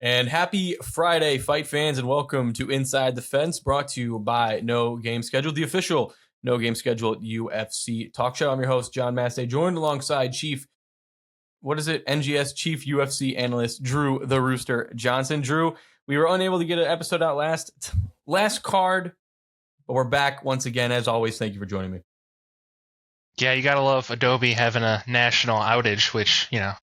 And happy Friday, fight fans, and welcome to Inside the Fence, brought to you by No Game Schedule, the official No Game Schedule UFC talk show. I'm your host, John Massey, joined alongside NGS Chief UFC Analyst, Drew the Rooster Johnson. Drew, we were unable to get an episode out last card, but we're back once again. As always, thank you for joining me. Yeah, you gotta love Adobe having a national outage, which, Yeah.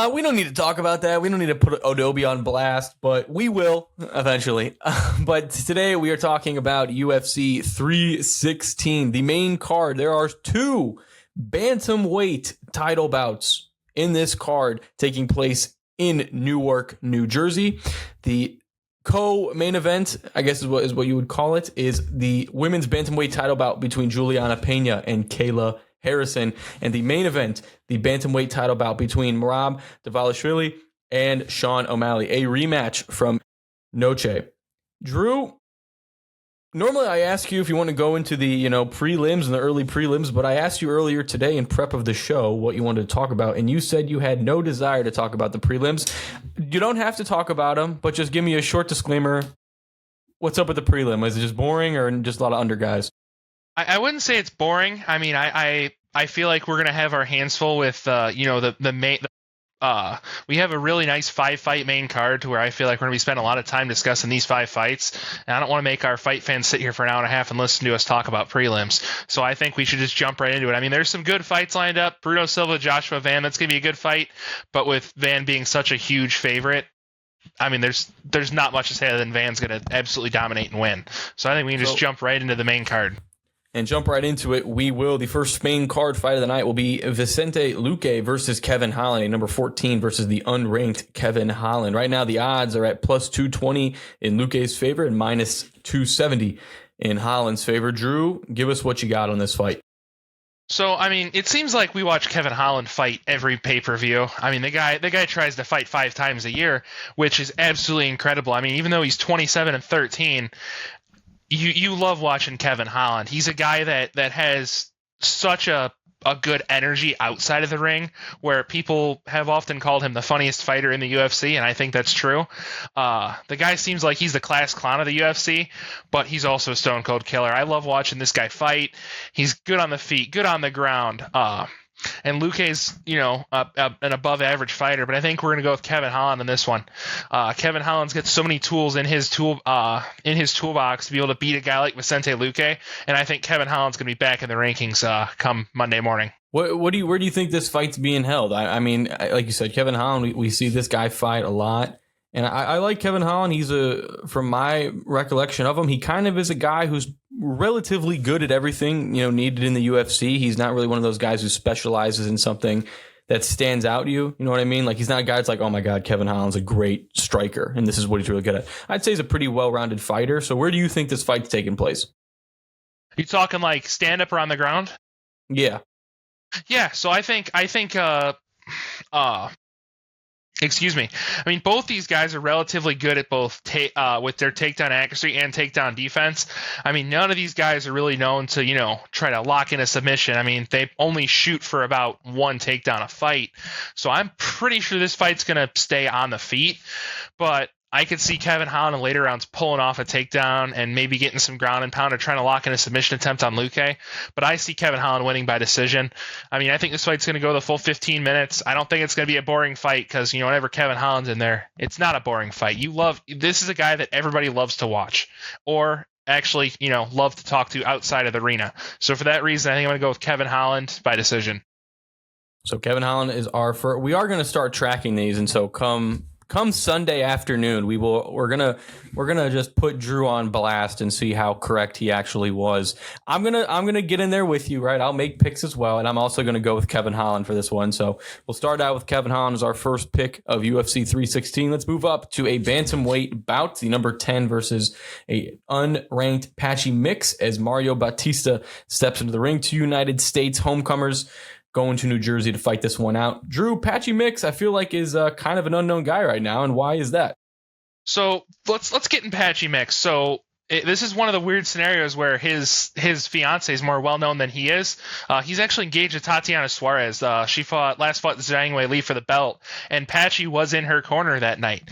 We don't need to talk about that. We don't need to put Adobe on blast, but we will eventually. But today we are talking about UFC 316, the main card. There are two Bantamweight title bouts in this card taking place in Newark, New Jersey. The co-main event, I guess is what you would call it, is the women's Bantamweight title bout between Juliana Pena and Kayla Harrison, and the main event, the Bantamweight title bout between Merab Dvalishvili and Sean O'Malley, a rematch from Noche. Drew, normally I ask you if you want to go into the prelims and the early prelims, but I asked you earlier today in prep of the show what you wanted to talk about, and you said you had no desire to talk about the prelims. You don't have to talk about them, but just give me a short disclaimer. What's up with the prelim? Is it just boring or just a lot of under guys? I wouldn't say it's boring. I mean, I feel like we're gonna have our hands full with the main. We have a really nice 5-fight main card to where I feel like we're gonna be spending a lot of time discussing these 5 fights, and I don't want to make our fight fans sit here for an hour and a half and listen to us talk about prelims. So I think we should just jump right into it. I mean, there's some good fights lined up. Bruno Silva, Joshua Van, that's gonna be a good fight, but with Van being such a huge favorite, I mean, there's not much to say other than Van's gonna absolutely dominate and win. So I think we can just jump right into the main card. And jump right into it, we will. The first main card fight of the night will be Vicente Luque versus Kevin Holland, number 14 versus the unranked Kevin Holland. Right now, the odds are at plus 220 in Luque's favor and minus 270 in Holland's favor. Drew, give us what you got on this fight. So, I mean, it seems like we watch Kevin Holland fight every pay-per-view. I mean, the guy tries to fight 5 times a year, which is absolutely incredible. I mean, even though he's 27 and 13, you love watching Kevin Holland. He's a guy that has such a good energy outside of the ring, where people have often called him the funniest fighter in the UFC, and I think that's true. The guy seems like he's the class clown of the UFC, but he's also a stone cold killer. I love watching this guy fight. He's good on the feet, good on the ground. And Luque's, an above average fighter, but I think we're going to go with Kevin Holland in this one. Kevin Holland's got so many tools in his toolbox to be able to beat a guy like Vicente Luque, and I think Kevin Holland's going to be back in the rankings come Monday morning. Where do you think this fight's being held? I mean, like you said, Kevin Holland, we see this guy fight a lot. And I like Kevin Holland. He's from my recollection of him, he kind of is a guy who's relatively good at everything, needed in the UFC. He's not really one of those guys who specializes in something that stands out to you. You know what I mean? Like, he's not a guy that's like, oh my God, Kevin Holland's a great striker, and this is what he's really good at. I'd say he's a pretty well-rounded fighter. So where do you think this fight's taking place? You talking like stand up or on the ground? Yeah. Yeah. So I think excuse me. I mean, both these guys are relatively good at both with their takedown accuracy and takedown defense. I mean, none of these guys are really known to, try to lock in a submission. I mean, they only shoot for about 1 takedown a fight. So I'm pretty sure this fight's going to stay on the feet. But I could see Kevin Holland in later rounds pulling off a takedown and maybe getting some ground and pound or trying to lock in a submission attempt on Luque. But I see Kevin Holland winning by decision. I mean, I think this fight's going to go the full 15 minutes. I don't think it's going to be a boring fight because, whenever Kevin Holland's in there, it's not a boring fight. This is a guy that everybody loves to watch or actually, love to talk to outside of the arena. So for that reason, I think I'm going to go with Kevin Holland by decision. So Kevin Holland is our first. We are going to start tracking these, and so come Sunday afternoon, we're gonna just put Drew on blast and see how correct he actually was. I'm gonna get in there with you, right? I'll make picks as well, and I'm also gonna go with Kevin Holland for this one. So we'll start out with Kevin Holland as our first pick of UFC 316. Let's move up to a bantamweight bout, the number 10 versus a unranked Patchy Mix, as Mario Bautista steps into the ring. 2 United States homecomers going to New Jersey to fight this one out. Drew, Patchy Mix, I feel like is kind of an unknown guy right now, and why is that? So let's get in Patchy Mix. So this is one of the weird scenarios where his fiance is more well known than he is. He's actually engaged to Tatiana Suarez. She fought Zhang Weili for the belt, and Patchy was in her corner that night.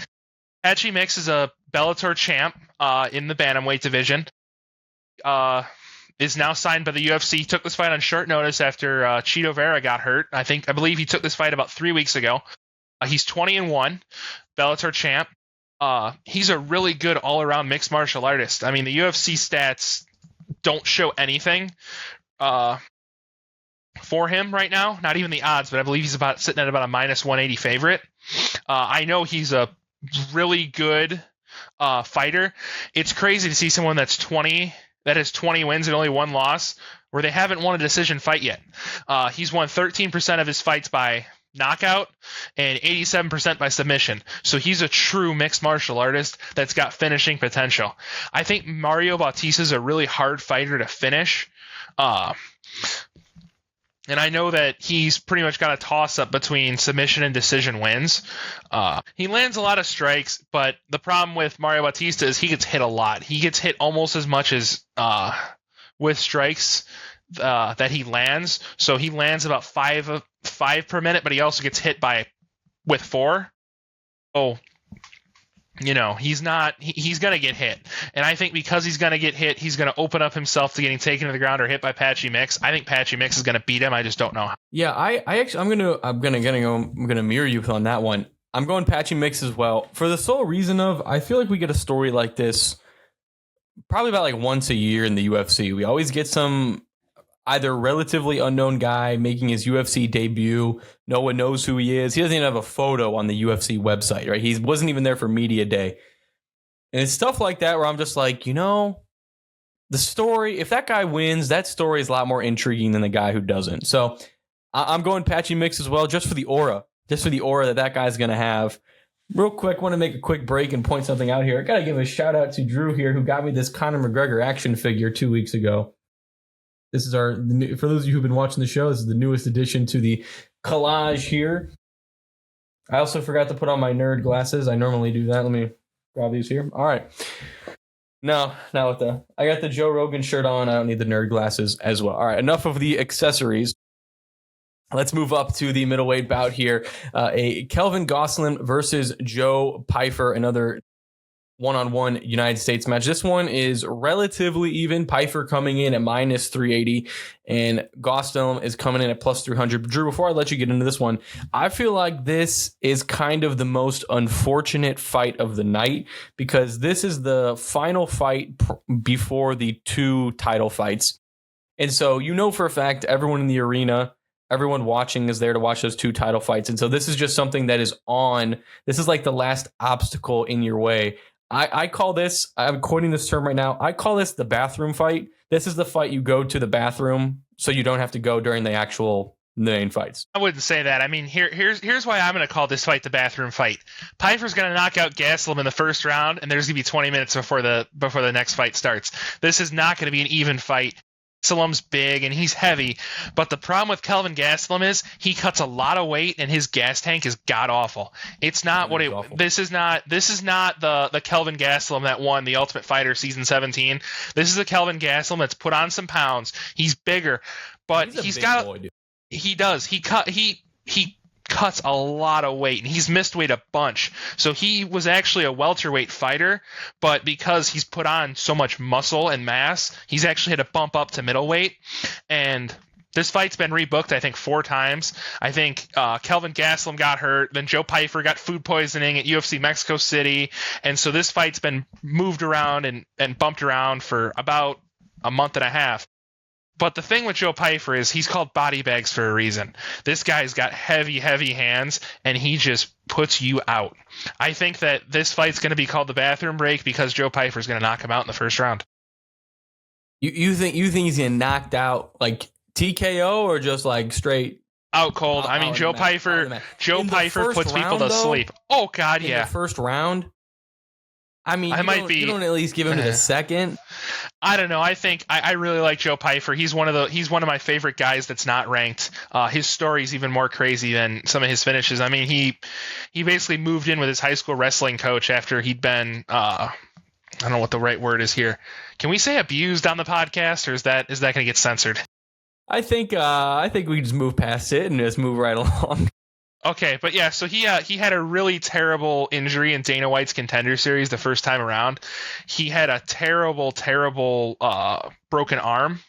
Patchy Mix is a Bellator champ in the bantamweight division. Is now signed by the UFC. He took this fight on short notice after Chito Vera got hurt. I believe he took this fight about 3 weeks ago. He's 20-1, Bellator champ. He's a really good all-around mixed martial artist. I mean, the UFC stats don't show anything for him right now. Not even the odds, but I believe he's sitting at about a -180 favorite. I know he's a really good fighter. It's crazy to see someone that has 20 wins and only 1 loss, where they haven't won a decision fight yet. He's won 13% of his fights by knockout and 87% by submission. So he's a true mixed martial artist that's got finishing potential. I think Mario Bautista is a really hard fighter to finish. And I know that he's pretty much got a toss-up between submission and decision wins. He lands a lot of strikes, but the problem with Mario Bautista is he gets hit a lot. He gets hit almost as much as with strikes that he lands. So he lands about five per minute, but he also gets hit with 4. Oh, he's going to get hit. And I think because he's going to get hit, he's going to open up himself to getting taken to the ground or hit by Patchy Mix. I think Patchy Mix is going to beat him. I just don't know how. Yeah, I'm gonna mirror you on that one. I'm going Patchy Mix as well, for the sole reason of I feel like we get a story like this probably about like once a year in the UFC. We always get some either relatively unknown guy making his UFC debut. No one knows who he is. He doesn't even have a photo on the UFC website, right? He wasn't even there for media day. And it's stuff like that where I'm just like, the story, if that guy wins, that story is a lot more intriguing than the guy who doesn't. So I'm going Patchy Mix as well, just for the aura that guy's going to have. Real quick, want to make a quick break and point something out here. I got to give a shout out to Drew here, who got me this Conor McGregor action figure 2 weeks ago. This is for those of you who've been watching the show, this is the newest addition to the collage here. I also forgot to put on my nerd glasses. I normally do that. Let me grab these here. All right. No, not with I got the Joe Rogan shirt on. I don't need the nerd glasses as well. All right, enough of the accessories. Let's move up to the middleweight bout here. A Kelvin Gastelum versus Joe Pyfer, another one-on-one United States match. This one is relatively even. Pyfer coming in at -380 and Gastelum is coming in at +300. Drew, before I let you get into this one, I feel like this is kind of the most unfortunate fight of the night because this is the final fight before the 2 title fights. And so for a fact everyone in the arena, everyone watching is there to watch those 2 title fights. And so this is just something that is on. This is like the last obstacle in your way. I call this, I'm quoting this term right now, I call this the bathroom fight. This is the fight you go to the bathroom so you don't have to go during the main fights. I wouldn't say that. I mean, here's why I'm going to call this fight the bathroom fight. Pyfer's going to knock out Gastelum in the first round, and there's going to be 20 minutes before the next fight starts. This is not going to be an even fight. Gastelum's big and he's heavy, but the problem with Kelvin Gastelum is he cuts a lot of weight and his gas tank is god awful. It's not This is not the Kelvin Gastelum that won the Ultimate Fighter season 17. This is a Kelvin Gastelum that's put on some pounds. He's bigger, but he cuts a lot of weight and he's missed weight a bunch. So he was actually a welterweight fighter, but because he's put on so much muscle and mass, he's actually had to bump up to middleweight. And this fight's been rebooked, I think, 4 times. I think Kelvin Gastelum got hurt. Then Joe Pyfer got food poisoning at UFC Mexico City. And so this fight's been moved around and bumped around for about a month and a half. But the thing with Joe Pyfer is he's called body bags for a reason. This guy's got heavy, heavy hands, and he just puts you out. I think that this fight's going to be called the bathroom break because Joe Pyfer's going to knock him out in the first round. You think he's getting knocked out like TKO or just like straight out cold? I mean, Joe Pyfer puts people to sleep. Oh God, yeah. In the first round. I mean, you don't at least give him to the second. I don't know. I think I really like Joe Pyfer. He's one of my favorite guys that's not ranked. His story's even more crazy than some of his finishes. I mean, he basically moved in with his high school wrestling coach after he'd been I don't know what the right word is here. Can we say abused on the podcast, or is that going to get censored? I think we just move past it and just move right along. Okay, but yeah, so he had a really terrible injury in Dana White's Contender Series the first time around. He had a terrible broken arm.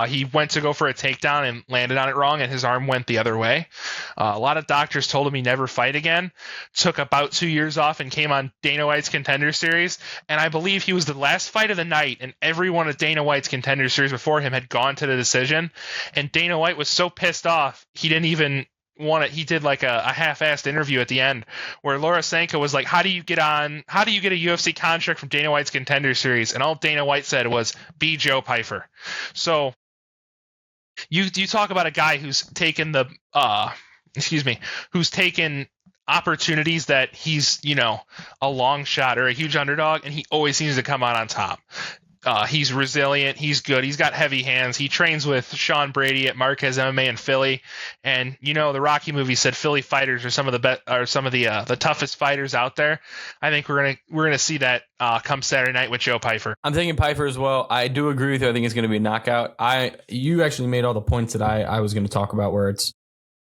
He went to go for a takedown and landed on it wrong, and his arm went the other way. A lot of doctors told him he'd never fight again. Took about 2 years off and came on Dana White's Contender Series, and I believe he was the last fight of the night, and everyone at Dana White's Contender Series before him had gone to the decision, and Dana White was so pissed off, he didn't even want it. He did like a half-assed interview at the end where Laura Sanko was like, how do you get a UFC contract from Dana White's Contender Series? And all Dana White said was, be Joe Pyfer. So you talk about a guy who's taken who's taken opportunities that he's, a long shot or a huge underdog, and he always seems to come out on top. He's resilient. He's good. He's got heavy hands. He trains with Sean Brady at Marquez MMA in Philly, and the Rocky movie said Philly fighters are some of the toughest fighters out there. I think we're gonna see that come Saturday night with Joe Pyfer. I'm thinking Pyfer as well. I do agree with you. I think it's going to be a knockout. You actually made all the points that I was going to talk about, where it's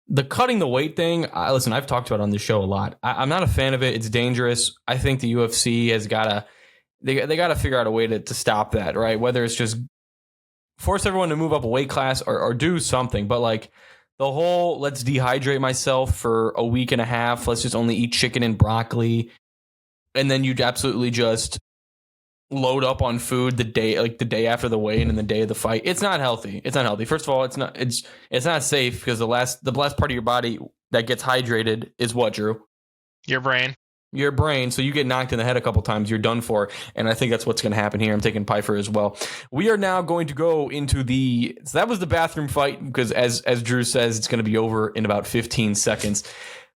the cutting the weight thing. Listen, I've talked about it on this show a lot. I'm not a fan of it. It's dangerous. I think the UFC has got to. They got to figure out a way to stop that, right? Whether it's just force everyone to move up a weight class or do something. But like the whole let's dehydrate myself for a week and a half. Let's just only eat chicken and broccoli. And then you'd absolutely just load up on food the day after the weigh-in and the day of the fight. It's not healthy. It's not healthy. First of all, it's not safe because the last part of your body that gets hydrated is what, Drew? Your brain. So you get knocked in the head a couple times, you're done for. And I think that's what's going to happen here. I'm taking Pyfer as well. We are now going to go into so that was the bathroom fight, because as Drew says, it's going to be over in about 15 seconds.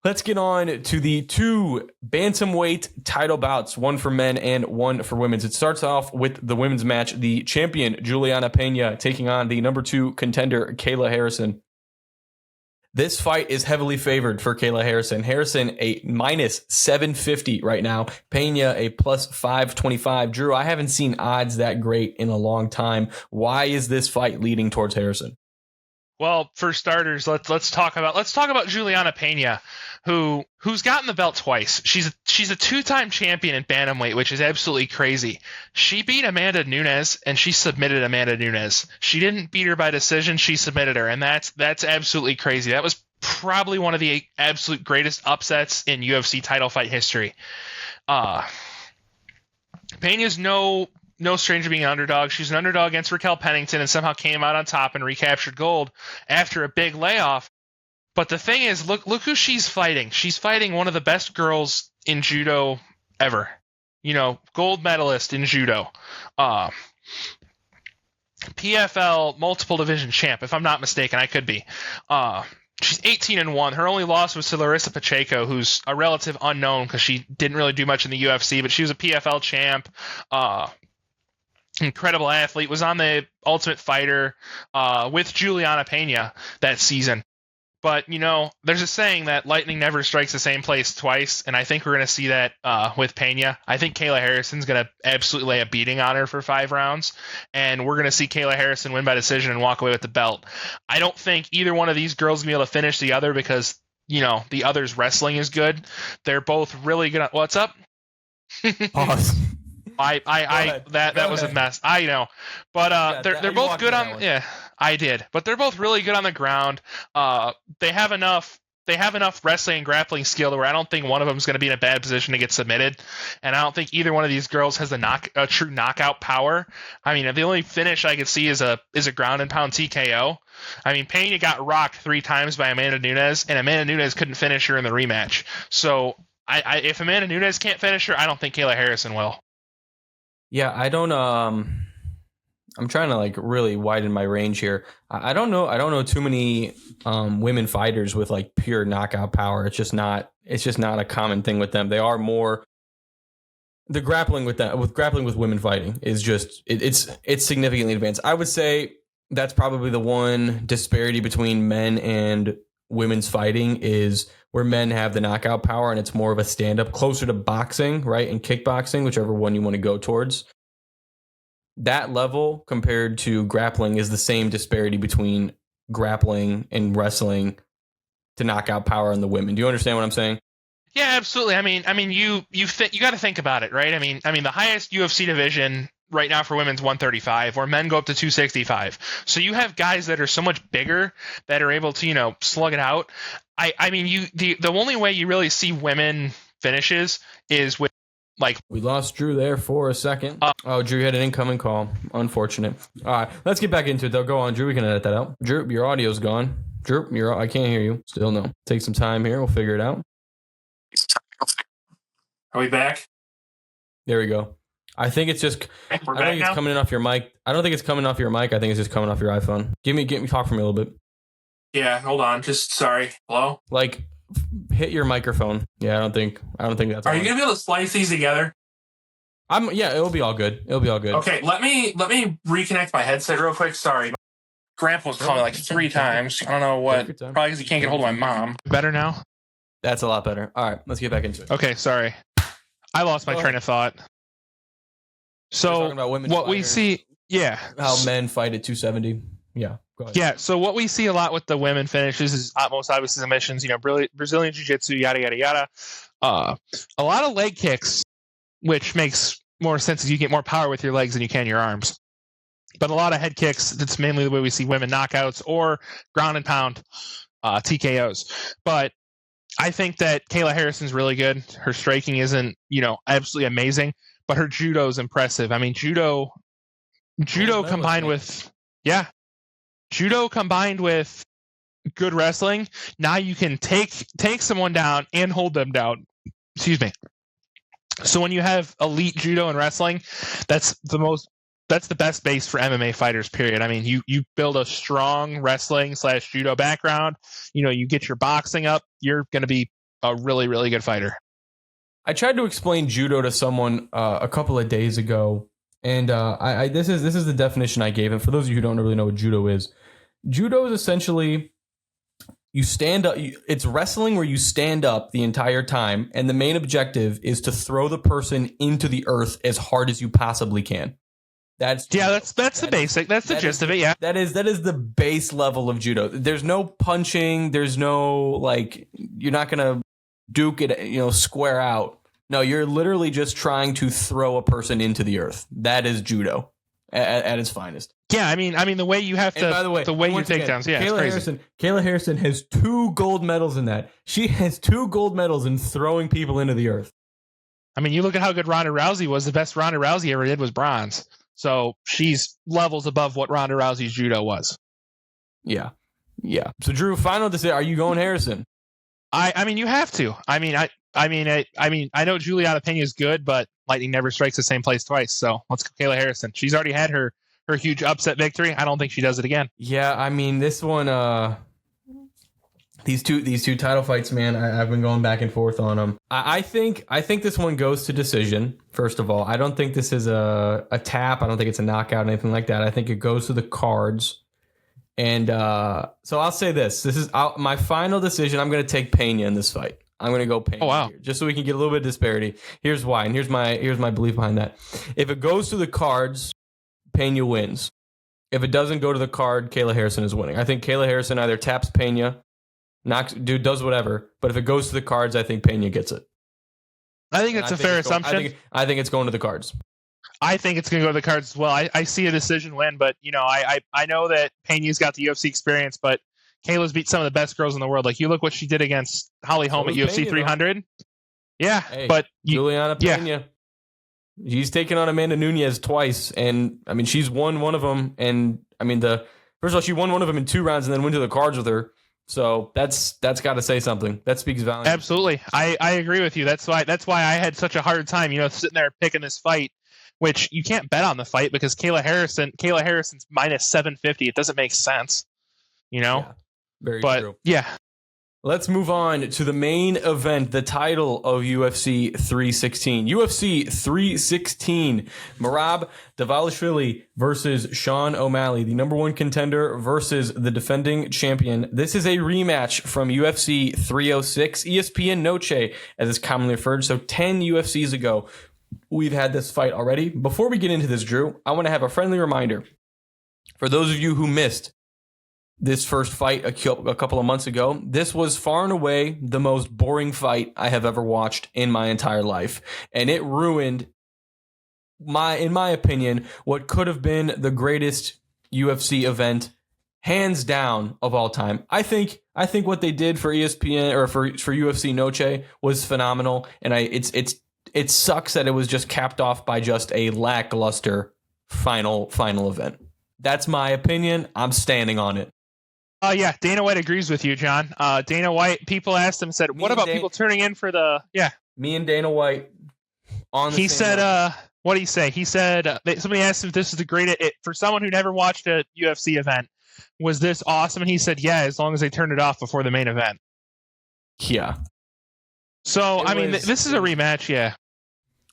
Let's get on to the two bantamweight title bouts, one for men and one for women. It starts off with the women's match. The champion, Juliana Pena, taking on the number 2 contender, Kayla Harrison. This fight is heavily favored for Kayla Harrison. Harrison a minus 750 right now. Pena a plus 525. Drew, I haven't seen odds that great in a long time. Why is this fight leading towards Harrison? Well, for starters, let's talk about Juliana Pena, who's gotten the belt twice. She's a 2-time champion in bantamweight, which is absolutely crazy. She beat Amanda Nunes and she submitted Amanda Nunes. She didn't beat her by decision, she submitted her, and that's absolutely crazy. That was probably one of the absolute greatest upsets in UFC title fight history. Pena's no stranger being an underdog. She's an underdog against Raquel Pennington and somehow came out on top and recaptured gold after a big layoff. But the thing is, look who she's fighting. She's fighting one of the best girls in judo ever. Gold medalist in judo. PFL multiple division champ, if I'm not mistaken. I could be. She's 18-1. Her only loss was to Larissa Pacheco, who's a relative unknown because she didn't really do much in the UFC, but she was a PFL champ. Incredible athlete, was on the Ultimate Fighter with Juliana Pena that season. But, there's a saying that lightning never strikes the same place twice, and I think we're going to see that with Pena. I think Kayla Harrison's going to absolutely lay a beating on her for 5 rounds, and we're going to see Kayla Harrison win by decision and walk away with the belt. I don't think either one of these girls will be able to finish the other because, the other's wrestling is good. They're both really good. What's up? Pause. That was a mess. I know, but they're both good on. Yeah, I did, but they're both really good on the ground. They have enough wrestling and grappling skill where I don't think one of them is going to be in a bad position to get submitted, and I don't think either one of these girls has a true knockout power. I mean, the only finish I could see is a ground and pound TKO. I mean, Pena got rocked 3 times by Amanda Nunes, and Amanda Nunes couldn't finish her in the rematch. So, if Amanda Nunes can't finish her, I don't think Kayla Harrison will. Yeah, I don't. I'm trying to really widen my range here. I don't know too many women fighters with pure knockout power. It's just not a common thing with them. They are more the grappling with women fighting is just it's significantly advanced. I would say that's probably the one disparity between men and women's fighting is where men have the knockout power and it's more of a stand-up, closer to boxing, right? And kickboxing, whichever one you want to go towards. That level compared to grappling is the same disparity between grappling and wrestling to knockout power in the women. Do you understand what I'm saying? Yeah, absolutely. I mean, you got to think about it, right? I mean, the highest UFC division right now for women's 135, where men go up to 265. So you have guys that are so much bigger that are able to, slug it out. I mean, the only way you really see women finishes is with we lost Drew there for a second. Drew had an incoming call. Unfortunate. All right, let's get back into it though. Go on, Drew. We can edit that out. Drew, your audio's gone. Drew, I can't hear you. Still no. Take some time here. We'll figure it out. Are we back? There we go. I think it's just. I don't think it's coming in off your mic. I don't think it's coming off your mic. I think it's just coming off your iPhone. Get me talk for me a little bit. Yeah, hold on. Just sorry. Hello? Hit your microphone. Yeah, I don't think that's. Are you gonna be able to splice these together? It'll be all good. Okay, let me reconnect my headset real quick. Sorry. Grandpa was calling me 3 times. I don't know what. Probably because he can't get hold of my mom. Better now? That's a lot better. All right, let's get back into it. Okay, sorry. I lost my train of thought. So what we see, how men fight at 270. Yeah, go ahead. Yeah, so what we see a lot with the women finishes is most obviously submissions, Brazilian Jiu-Jitsu, yada, yada, yada. A lot of leg kicks, which makes more sense as you get more power with your legs than you can your arms. But a lot of head kicks, that's mainly the way we see women knockouts or ground and pound TKOs. But I think that Kayla Harrison's really good. Her striking isn't, absolutely amazing, but her judo is impressive. I mean, judo combined with, judo combined with good wrestling. Now you can take someone down and hold them down. Excuse me. So when you have elite judo and wrestling, that's the best base for MMA fighters, period. I mean, you build a strong wrestling / judo background, you get your boxing up, you're going to be a really, really good fighter. I tried to explain judo to someone a couple of days ago, and this is the definition I gave him. For those of you who don't really know what judo is essentially you stand up. It's wrestling where you stand up the entire time, and the main objective is to throw the person into the earth as hard as you possibly can. That's the basic. That's the gist of it. Yeah, that is the base level of judo. There's no punching. There's no you're not gonna duke it, square out. No, you're literally just trying to throw a person into the earth. That is judo at its finest. Yeah, I mean the way you have to. And by the way you take downs. Yeah, Kayla Harrison has 2 gold medals in that. She has 2 gold medals in throwing people into the earth. I mean, you look at how good Ronda Rousey was. The best Ronda Rousey ever did was bronze. So she's levels above what Ronda Rousey's judo was. Yeah. So Drew, final decision. Are you going Harrison? I mean, you have to. I know Juliana Pena is good, but lightning never strikes the same place twice. So let's go Kayla Harrison. She's already had her huge upset victory. I don't think she does it again. Yeah, I mean, this one, these two title fights, man, I've been going back and forth on them. I think this one goes to decision. First of all, I don't think this is a tap. I don't think it's a knockout or anything like that. I think it goes to the cards. And so I'll say this. This is my final decision. I'm going to take Pena in this fight. I'm going to go Pena here, just so we can get a little bit of disparity. Here's why, and here's my belief behind that. If it goes to the cards, Pena wins. If it doesn't go to the card, Kayla Harrison is winning. I think Kayla Harrison either taps Pena, does whatever, but if it goes to the cards, I think Pena gets it. I think that's a fair assumption. I think it's going to the cards. I think it's going to go to the cards as well. I see a decision win, but I know that Pena's got the UFC experience, but Kayla's beat some of the best girls in the world. Like, you look what she did against Holly Holm at UFC 300. Yeah, hey, but Juliana Pena. Yeah. She's taken on Amanda Nunes twice, and I mean, she's won one of them. And I mean, first of all, she won one of them in 2 rounds, and then went to the cards with her. So that's got to say something. That speaks volumes. Absolutely, I agree with you. That's why I had such a hard time, sitting there picking this fight, which you can't bet on the fight because Kayla Harrison's minus 750. It doesn't make sense, Yeah, very true. Yeah. Let's move on to the main event, the title of UFC 316. UFC 316, Merab Dvalishvili versus Sean O'Malley, the number one contender versus the defending champion. This is a rematch from UFC 306, ESPN Noche, as it's commonly referred. So 10 UFCs ago, we've had this fight already. Before we get into this, Drew, I want to have a friendly reminder. For those of you who missed this first fight a couple of months ago, this was far and away the most boring fight I have ever watched in my entire life. And it ruined, in my opinion, what could have been the greatest UFC event, hands down, of all time. I think what they did for ESPN or for UFC Noche was phenomenal. And it sucks that it was just capped off by just a lackluster final event. That's my opinion. I'm standing on it. Yeah, Dana White agrees with you, John. Dana White, people asked him, said, what about people turning in for the... Yeah. Me and Dana White on the He said, what did he say? He said, somebody asked him if this is the greatest... For someone who never watched a UFC event, was this awesome? And he said, yeah, as long as they turned it off before the main event. Yeah. So, this is a rematch, yeah.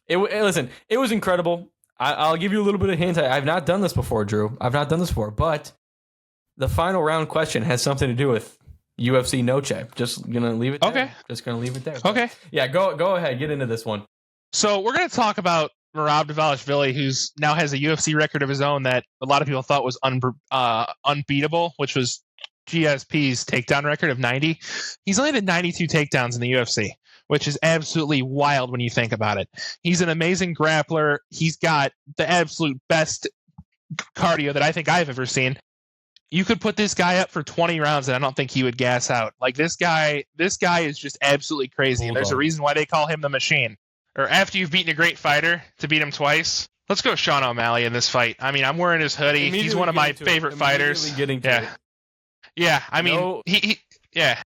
Listen, it was incredible. I'll give you a little bit of hint. I've not done this before, Drew. I've not done this before, but the final round question has something to do with UFC Noche. Just gonna leave it there. Okay. Just gonna leave it there. Okay. Yeah, go ahead. Get into this one. So we're gonna talk about Merab Dvalishvili, who's now has a UFC record of his own that a lot of people thought was unbeatable, which was GSP's takedown record of 90. He's only had 92 takedowns in the UFC, which is absolutely wild when you think about it. He's an amazing grappler. He's got the absolute best cardio that I think I've ever seen. You could put this guy up for 20 rounds and I don't think he would gas out. Like this guy is just absolutely crazy. And there's a reason why they call him the machine. Or after you've beaten a great fighter to beat him twice, let's go Sean O'Malley in this fight. I mean, I'm wearing his hoodie. He's one of my favorite fighters. Yeah. I mean, yeah.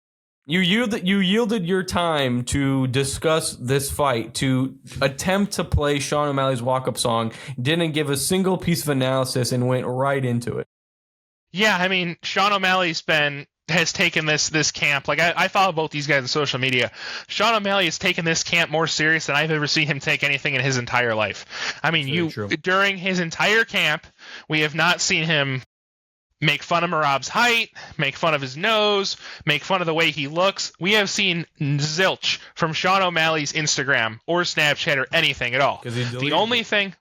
You yielded your time to discuss this fight, to attempt to play Sean O'Malley's walk-up song, didn't give a single piece of analysis, and went right into it. Yeah, I mean, Sean O'Malley has taken this camp. Like I follow both these guys on social media. Sean O'Malley has taken this camp more serious than I've ever seen him take anything in his entire life. I mean, during his entire camp, we have not seen him make fun of Merab's height, make fun of his nose, make fun of the way he looks. We have seen zilch from Sean O'Malley's Instagram or Snapchat or anything at all. The only thing,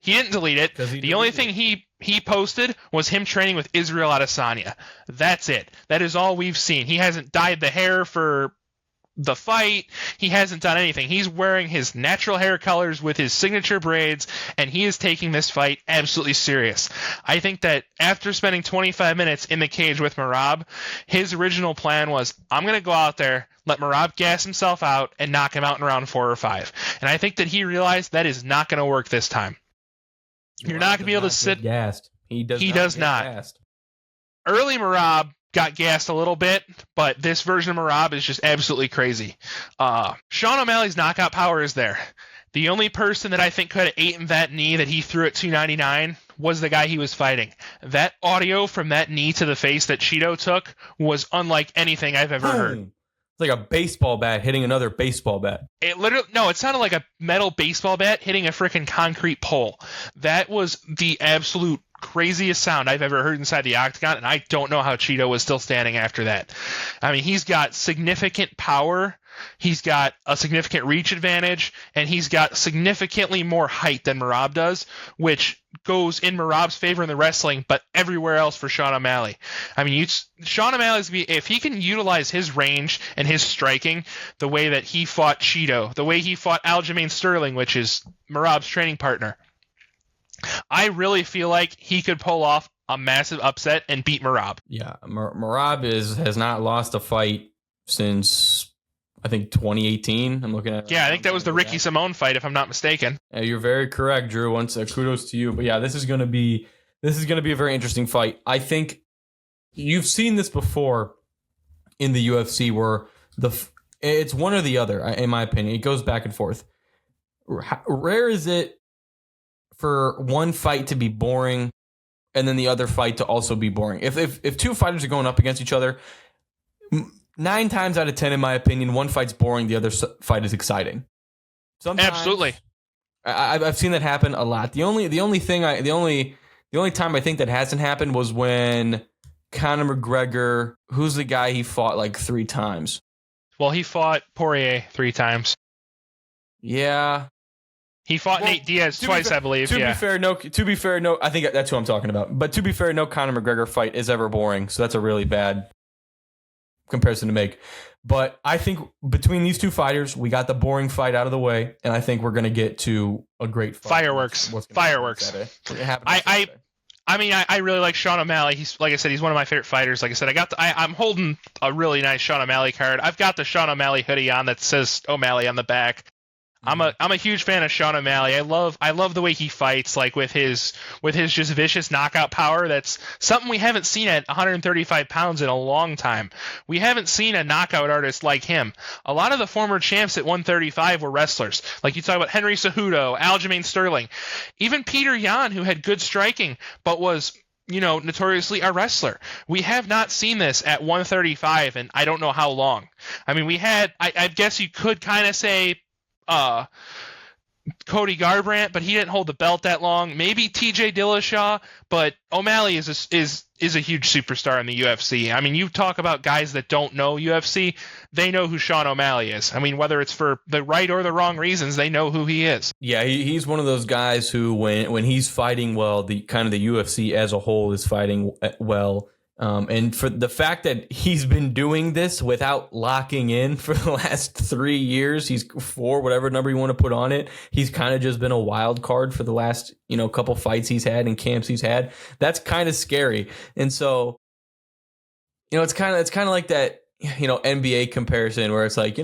he didn't delete it. The only thing he posted was him training with Israel Adesanya. That's it. That is all we've seen. He hasn't dyed the hair for the fight. He hasn't done anything. He's wearing his natural hair colors with his signature braids, and he is taking this fight absolutely serious. I think that after spending 25 minutes in the cage with Merab, his original plan was, I'm going to go out there, let Merab gas himself out, and knock him out in round 4 or 5. And I think that he realized that is not going to work this time. You're not going to be able to sit... gassed. He does not. Gassed. Early Merab got gassed a little bit, but this version of Merab is just absolutely crazy. Sean O'Malley's knockout power is there. The only person that I think could have eaten that knee that he threw at 299 was the guy he was fighting. That audio from that knee to the face that Cheeto took was unlike anything I've ever heard. It's like a baseball bat hitting another baseball bat. It sounded like a metal baseball bat hitting a freaking concrete pole. That was the absolute craziest sound I've ever heard inside the octagon, and I don't know how Cheeto was still standing after that. I mean, he's got significant power, he's got a significant reach advantage, and he's got significantly more height than Merab does, which goes in Merab's favor in the wrestling, but everywhere else for Sean O'Malley. I mean, Sean O'Malley's, if he can utilize his range and his striking the way that he fought Cheeto, the way he fought Aljamain Sterling, which is Merab's training partner, I really feel like he could pull off a massive upset and beat Merab. Yeah, Merab has not lost a fight since, I think, 2018. I'm looking at. Yeah, I think that was the Ricky Simone fight, if I'm not mistaken. You're very correct, Drew. Once kudos to you. But yeah, this is going to be a very interesting fight. I think you've seen this before in the UFC, where it's one or the other. In my opinion, it goes back and forth. Rare is it for one fight to be boring and then the other fight to also be boring. If two fighters are going up against each other, 9 times out of 10, in my opinion, one fight's boring, the other fight is exciting. Sometimes, Absolutely. I've seen that happen a lot. The only time I think that hasn't happened was when Conor McGregor, who's the guy he fought like 3 times? Well, he fought Poirier 3 times. Yeah. He fought Nate Diaz twice, I believe. To be fair, no. I think that's who I'm talking about. But to be fair, no Conor McGregor fight is ever boring. So that's a really bad comparison to make. But I think between these two fighters, we got the boring fight out of the way, and I think we're going to get to a great fight. Fireworks. I really like Sean O'Malley. He's, like I said, he's one of my favorite fighters. Like I said, I'm holding a really nice Sean O'Malley card. I've got the Sean O'Malley hoodie on that says O'Malley on the back. I'm a huge fan of Sean O'Malley. I love the way he fights, like with his just vicious knockout power. That's something we haven't seen at 135 pounds in a long time. We haven't seen a knockout artist like him. A lot of the former champs at 135 were wrestlers. Like you talk about Henry Cejudo, Aljamain Sterling, even Peter Yan, who had good striking but was notoriously a wrestler. We have not seen this at 135, and I don't know how long. I mean, I guess you could kind of say Cody Garbrandt, but he didn't hold the belt that long. Maybe TJ Dillashaw, but O'Malley is a huge superstar in the UFC. I mean, you talk about guys that don't know UFC, they know who Sean O'Malley is. I mean, whether it's for the right or the wrong reasons, they know who he is. Yeah, he's one of those guys who, when he's fighting well, the UFC as a whole is fighting well. And for the fact that he's been doing this without locking in for the last 3 years, he's 4, whatever number you want to put on it. He's kind of just been a wild card for the last, couple fights he's had and camps he's had. That's kind of scary. And so, it's kind of like that, NBA comparison where it's like,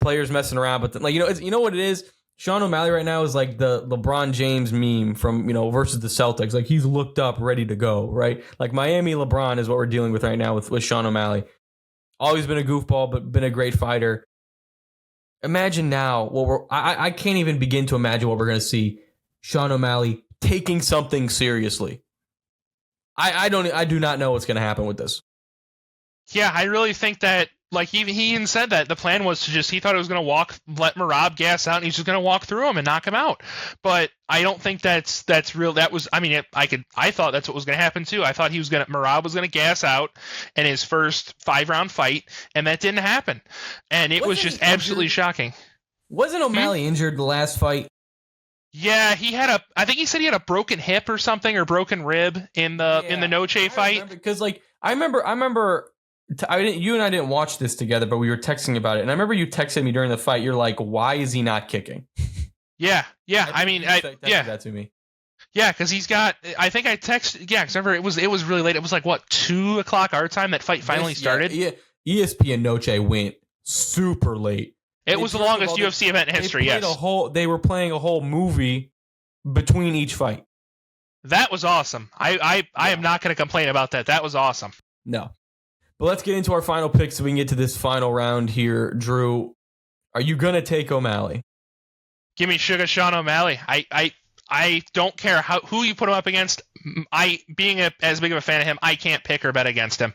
players messing around, but then, it's, what it is? Sean O'Malley right now is like the LeBron James meme from, versus the Celtics. Like, he's looked up, ready to go, right? Like, Miami LeBron is what we're dealing with right now with Sean O'Malley. Always been a goofball, but been a great fighter. Imagine now I can't even begin to imagine what we're going to see. Sean O'Malley taking something seriously. I do not know what's going to happen with this. Yeah, I really think that, like, he even said that the plan was he thought it was going to let Merab gas out, and he's just going to walk through him and knock him out. But I don't think that's real. That was, I thought that's what was going to happen too. I thought Merab was going to gas out in his first 5-round fight, and that didn't happen. And it was just absolutely shocking. Wasn't O'Malley injured the last fight? Yeah, I think he said he had a broken hip or something, or broken rib in the Noche fight. Because I remember. You and I didn't watch this together, but we were texting about it. And I remember you texted me during the fight. You're like, why is he not kicking? Yeah. That to me. Yeah, because he's got. I think I texted. Yeah, because remember it was really late. It was like 2:00 our time that fight finally started. Yeah, ESPN Noche went super late. It was the longest UFC event in history. Yes, they were playing a whole movie between each fight. That was awesome. I am not going to complain about that. That was awesome. No. But let's get into our final picks so we can get to this final round here. Drew, are you going to take O'Malley? Give me Sugar Sean O'Malley. I don't care who you put him up against. Being as big of a fan of him, I can't pick or bet against him.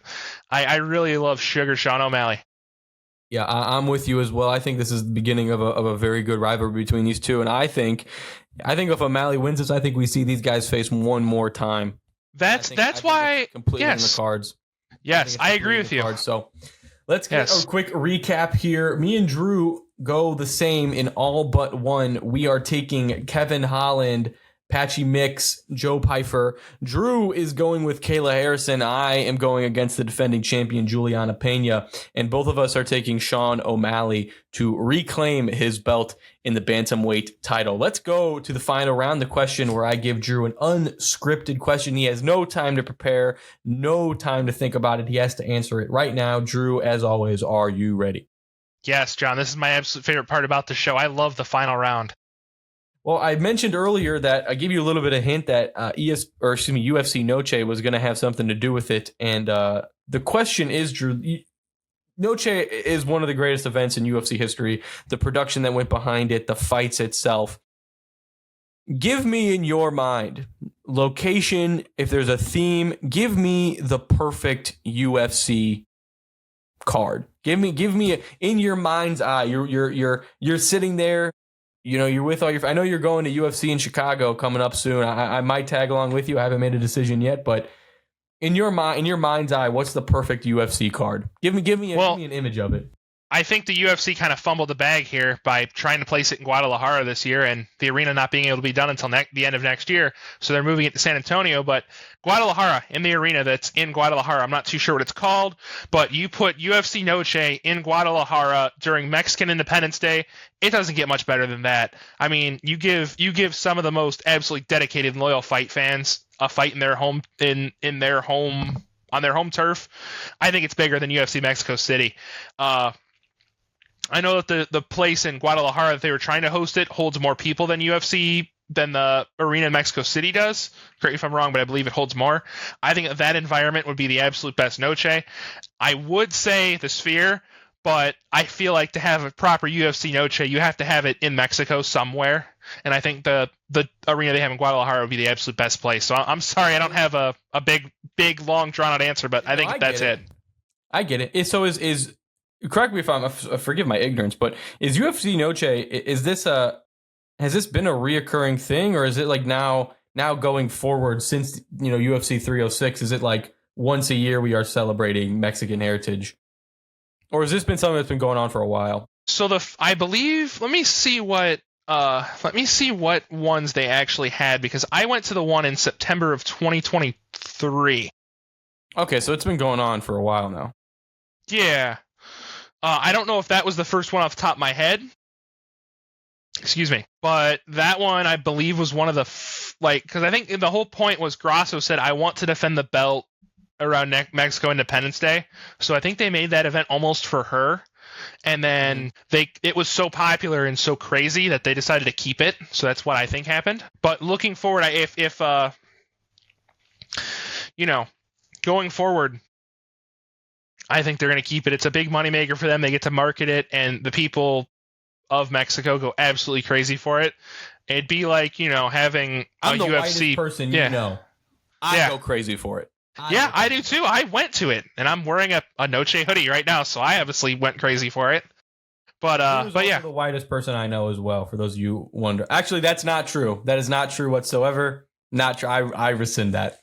I really love Sugar Sean O'Malley. Yeah, I'm with you as well. I think this is the beginning of a very good rivalry between these two. And I think if O'Malley wins this, I think we see these guys face one more time. That's why completely in the cards. Yes, I agree with you. So let's get a quick recap here. Me and Drew go the same in all but one. We are taking Kevin Holland, Patchy Mix, Joe Pyfer. Drew is going with Kayla Harrison. I am going against the defending champion, Juliana Pena. And both of us are taking Sean O'Malley to reclaim his belt in the Bantamweight title. Let's go to the final round, the question where I give Drew an unscripted question. He has no time to prepare, no time to think about it. He has to answer it right now. Drew, as always, are you ready? Yes, John. This is my absolute favorite part about the show. I love the final round. Well, I mentioned earlier that I gave you a little bit of hint that UFC Noche was going to have something to do with it. And the question is, Drew, Noche is one of the greatest events in UFC history. The production that went behind it, the fights itself. Give me, in your mind, location, if there's a theme, give me the perfect UFC card. Give me in your mind's eye. You're sitting there. You're with all your. I know you're going to UFC in Chicago coming up soon. I might tag along with you. I haven't made a decision yet, but in your mind's eye, what's the perfect UFC card? Give me an image of it. I think the UFC kind of fumbled the bag here by trying to place it in Guadalajara this year, and the arena not being able to be done until the end of next year. So they're moving it to San Antonio. But Guadalajara, in the arena that's in Guadalajara, I'm not too sure what it's called, but you put UFC Noche in Guadalajara during Mexican Independence Day, it doesn't get much better than that. I mean, you give some of the most absolutely dedicated and loyal fight fans a fight in their home on their home turf. I think it's bigger than UFC Mexico City. I know that the place in Guadalajara that they were trying to host it holds more people than the arena in Mexico City does. Correct me if I'm wrong, but I believe it holds more. I think that environment would be the absolute best Noche. I would say the Sphere, but I feel like to have a proper UFC Noche, you have to have it in Mexico somewhere. And I think the arena they have in Guadalajara would be the absolute best place. So I'm sorry, I don't have a big, long, drawn-out answer, but I think that's it. I get it. So is correct me if I'm forgive my ignorance, but is UFC Noche, has this been a reoccurring thing, or is it like now going forward since UFC 306? Is it like once a year we are celebrating Mexican heritage, or has this been something that's been going on for a while? So I believe, let me see what ones they actually had, because I went to the one in September of 2023. Okay, so it's been going on for a while now. Yeah. I don't know if that was the first one off the top of my head. Excuse me. But that one, I believe, was one of the... because I think the whole point was Grasso said, I want to defend the belt around Mexico Independence Day. So I think they made that event almost for her. And then it was so popular and so crazy that they decided to keep it. So that's what I think happened. But looking forward, going forward, I think they're going to keep it. It's a big moneymaker for them. They get to market it, and the people of Mexico go absolutely crazy for it. It'd be like, having I'm the UFC whitest person I go crazy for it. I do too. I went to it, and I'm wearing a Noche hoodie right now, so I obviously went crazy for it. But yeah, the whitest person I know as well. For those of you who wonder, actually, that's not true. That is not true whatsoever. Not true. I rescind that.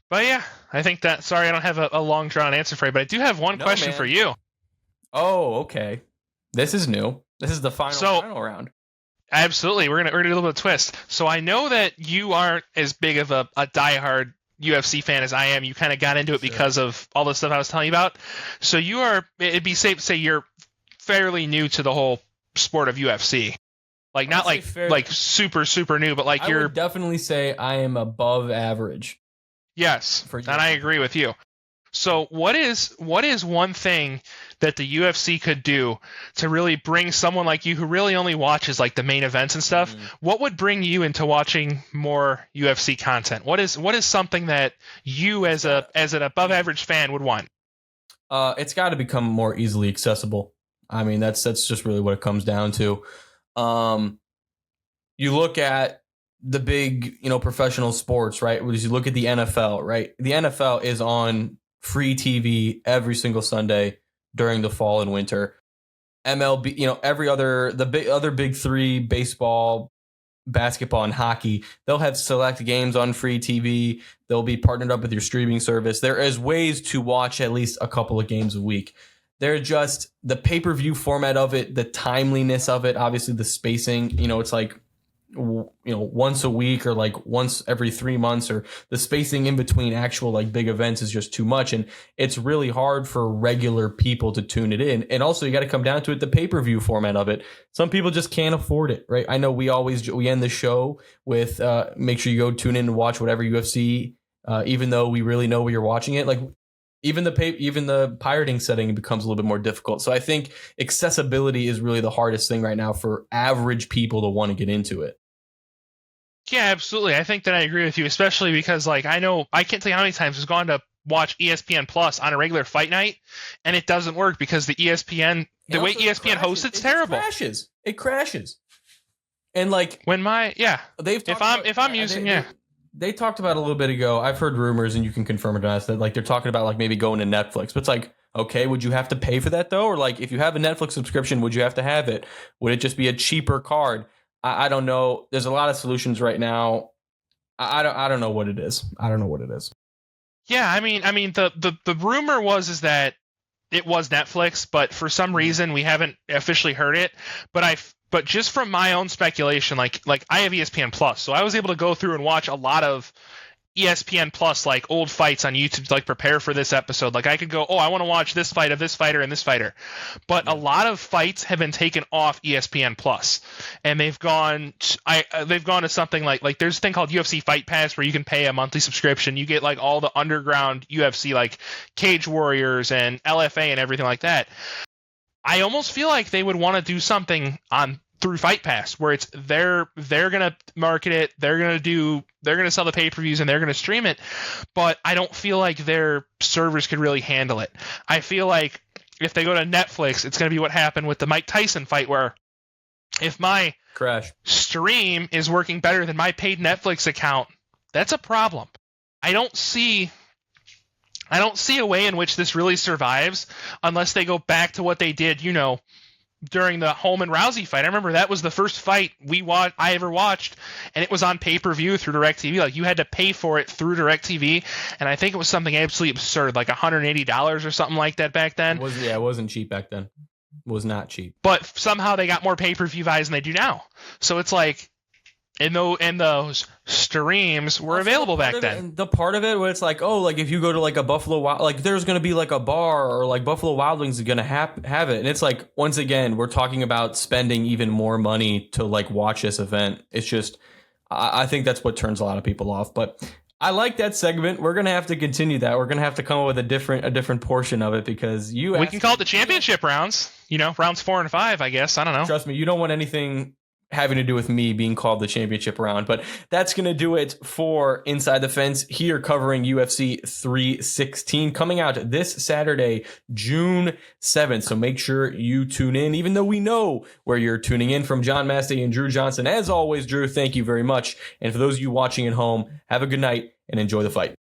But yeah, I think that. Sorry, I don't have a long drawn answer for you, but I do have one question for you. Oh, okay. This is new. This is the final round. Absolutely, we're gonna do a little bit of twist. So I know that you aren't as big of a diehard UFC fan as I am. You kind of got into it because of all the stuff I was telling you about. So it'd be safe to say you're fairly new to the whole sport of UFC. Like not like super, super new, but like I would definitely say I am above average. Yes, and I agree with you. So what is one thing that the UFC could do to really bring someone like you who really only watches like the main events and stuff? What would bring you into watching more UFC content? What is something that you as an above average fan would want? It's got to become more easily accessible. I mean, that's just really what it comes down to. You look at the big, professional sports, right? You look at the NFL, right? The NFL is on free TV every single Sunday during the fall and winter. MLB, every other big three, baseball, basketball, and hockey, they'll have select games on free TV. They'll be partnered up with your streaming service. There is ways to watch at least a couple of games a week. They're just the pay-per-view format of it, the timeliness of it, obviously the spacing, it's like, once a week or like once every 3 months, or the spacing in between actual like big events is just too much. And it's really hard for regular people to tune it in. And also you got to come down to it, the pay-per-view format of it. Some people just can't afford it, right? I know we end the show with, make sure you go tune in and watch whatever UFC, even though we really know where you're watching it. Like even the pirating setting becomes a little bit more difficult. So I think accessibility is really the hardest thing right now for average people to want to get into it. Yeah, absolutely. I think that I agree with you, especially because I can't tell you how many times I've gone to watch ESPN Plus on a regular fight night, and it doesn't work because the way ESPN hosts it's terrible. It crashes. And like when if I'm using they talked about a little bit ago. I've heard rumors, and you can confirm it to us, that like they're talking about like maybe going to Netflix. But it's like, okay, would you have to pay for that though? Or like if you have a Netflix subscription, would you have to have it? Would it just be a cheaper card? I don't know. There's a lot of solutions right now. I don't know what it is. I don't know what it is. Yeah, I mean, the rumor is that it was Netflix, but for some reason we haven't officially heard it. But just from my own speculation, like I have ESPN Plus, so I was able to go through and watch a lot of ESPN Plus, like old fights on YouTube to like prepare for this episode. Like I could go, oh, I want to watch this fight of this fighter and this fighter. But a lot of fights have been taken off ESPN Plus, and they've gone to something like there's a thing called UFC Fight Pass where you can pay a monthly subscription. You get like all the underground UFC, like Cage Warriors and LFA and everything like that. I almost feel like they would want to do something through Fight Pass where it's they're gonna market it, they're gonna sell the pay-per-views and they're gonna stream it, but I don't feel like their servers could really handle it. I feel like if they go to Netflix, it's gonna be what happened with the Mike Tyson fight, where if my stream is working better than my paid Netflix account, that's a problem. I don't see a way in which this really survives unless they go back to what they did, during the Holman Rousey fight. I remember that was the first fight I ever watched, and it was on pay-per-view through DirecTV. Like you had to pay for it through DirecTV, and I think it was something absolutely absurd, like $180 or something like that back then. It wasn't cheap back then. It was not cheap. But somehow they got more pay-per-view buys than they do now. So it's like, and those streams were available back then. The part of it where it's like, oh, like if you go to like a Buffalo Wild, like there's going to be like a bar, or like Buffalo Wild Wings is going to have it. And it's like, once again, we're talking about spending even more money to like watch this event. It's just, I think that's what turns a lot of people off. But I like that segment. We're going to have to continue that. We're going to have to come up with a different portion of it, because we can call it the championship rounds, rounds 4 and 5, I guess. I don't know. Trust me, you don't want anything having to do with me being called the championship round. But that's going to do it for Inside the Fence here, covering UFC 316, coming out this Saturday, June 7th. So make sure you tune in, even though we know where you're tuning in from. John Mastey and Drew Johnson. As always, Drew, thank you very much. And for those of you watching at home, have a good night and enjoy the fight.